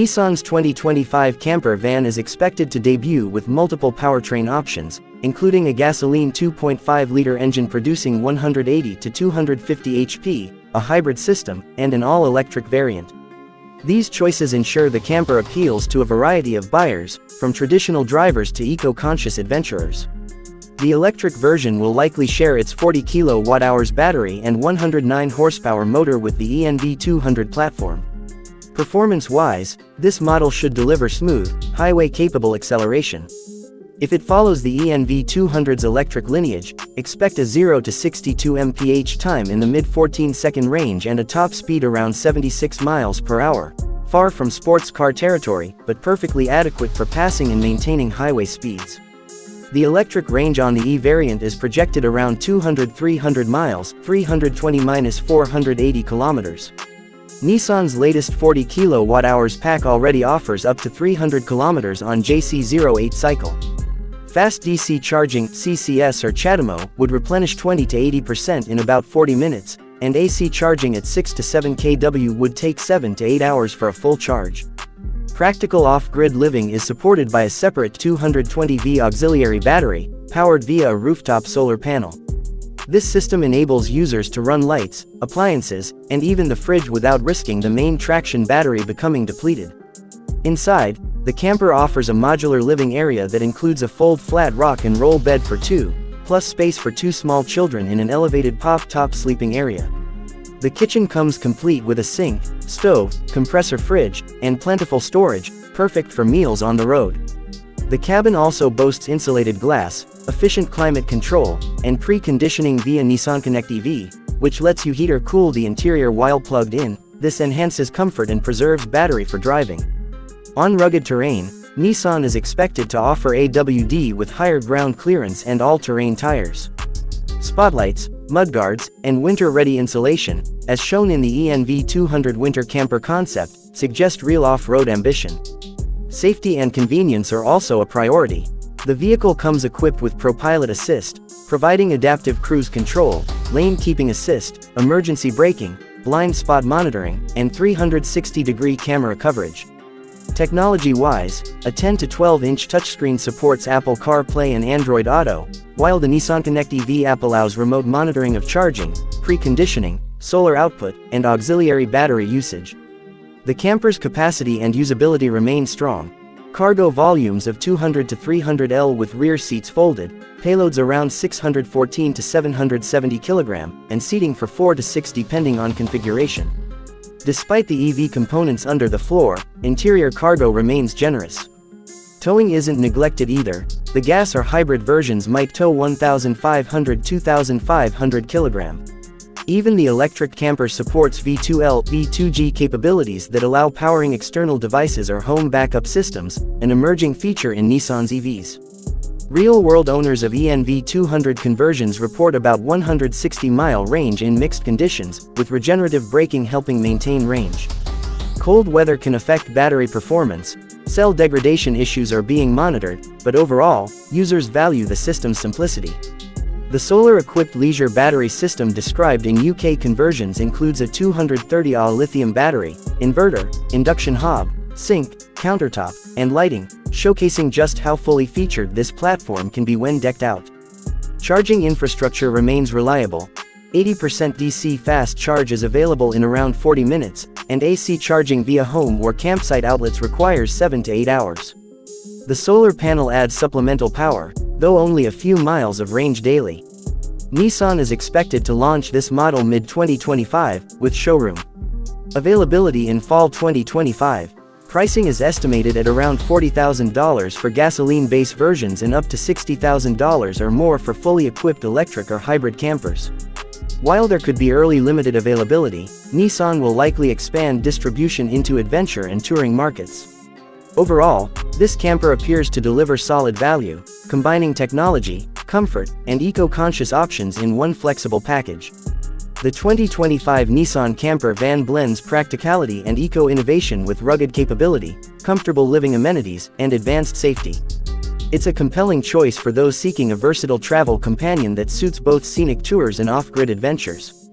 Nissan's 2025 camper van is expected to debut with multiple powertrain options, including a gasoline 2.5-liter engine producing 180 to 250 HP, a hybrid system, and an all-electric variant. These choices ensure the camper appeals to a variety of buyers, from traditional drivers to eco-conscious adventurers. The electric version will likely share its 40 kWh battery and 109 horsepower motor with the ENV200 platform. Performance-wise, this model should deliver smooth, highway-capable acceleration. If it follows the ENV200's electric lineage, expect a 0 to 62 mph time in the mid-14-second range and a top speed around 76 miles per hour, far from sports car territory, but perfectly adequate for passing and maintaining highway speeds. The electric range on the E variant is projected around 200-300 miles, 320-480 kilometers. Nissan's latest 40 kWh pack already offers up to 300 km on JC08 cycle. Fast DC charging, CCS or CHAdeMO, would replenish 20 to 80% in about 40 minutes, and AC charging at 6 to 7 kW would take 7 to 8 hours for a full charge. Practical off-grid living is supported by a separate 220V auxiliary battery, powered via a rooftop solar panel. This system enables users to run lights, appliances, and even the fridge without risking the main traction battery becoming depleted. Inside, the camper offers a modular living area that includes a fold-flat rock and roll bed for two, plus space for two small children in an elevated pop-top sleeping area. The kitchen comes complete with a sink, stove, compressor fridge, and plentiful storage, perfect for meals on the road. The cabin also boasts insulated glass, efficient climate control, and preconditioning via Nissan Connect EV, which lets you heat or cool the interior while plugged in. This enhances comfort and preserves battery for driving. On rugged terrain, Nissan is expected to offer AWD with higher ground clearance and all-terrain tires. Spotlights, mudguards, and winter-ready insulation, as shown in the ENV200 winter camper concept, suggest real off-road ambition. Safety and convenience are also a priority. The vehicle comes equipped with ProPilot Assist, providing adaptive cruise control, lane keeping assist, emergency braking, blind spot monitoring, and 360-degree camera coverage. Technology-wise, a 10 to 12-inch touchscreen supports Apple CarPlay and Android Auto, while the Nissan Connect EV app allows remote monitoring of charging, preconditioning, solar output, and auxiliary battery usage. The camper's capacity and usability remain strong. Cargo volumes of 200 to 300 L with rear seats folded, payloads around 614 to 770 kg, and seating for 4 to 6 depending on configuration. Despite the EV components under the floor, interior cargo remains generous. Towing isn't neglected either. The gas or hybrid versions might tow 1,500–2,500 kg. Even the electric camper supports V2L, V2G capabilities that allow powering external devices or home backup systems, an emerging feature in Nissan's EVs. Real-world owners of ENV200 conversions report about 160-mile range in mixed conditions, with regenerative braking helping maintain range. Cold weather can affect battery performance, cell degradation issues are being monitored, but overall, users value the system's simplicity. The solar-equipped leisure battery system described in UK conversions includes a 230 Ah lithium battery, inverter, induction hob, sink, countertop, and lighting, showcasing just how fully featured this platform can be when decked out. Charging infrastructure remains reliable. 80% DC fast charge is available in around 40 minutes, and AC charging via home or campsite outlets requires 7 to 8 hours. The solar panel adds supplemental power, though only a few miles of range daily. Nissan is expected to launch this model mid-2025, with showroom availability in fall 2025. Pricing is estimated at around $40,000 for gasoline-based versions and up to $60,000 or more for fully equipped electric or hybrid campers. While there could be early limited availability, Nissan will likely expand distribution into adventure and touring markets. Overall, this camper appears to deliver solid value, combining technology, comfort, and eco-conscious options in one flexible package. The 2025 Nissan Camper van blends practicality and eco-innovation with rugged capability, comfortable living amenities, and advanced safety. It's a compelling choice for those seeking a versatile travel companion that suits both scenic tours and off-grid adventures.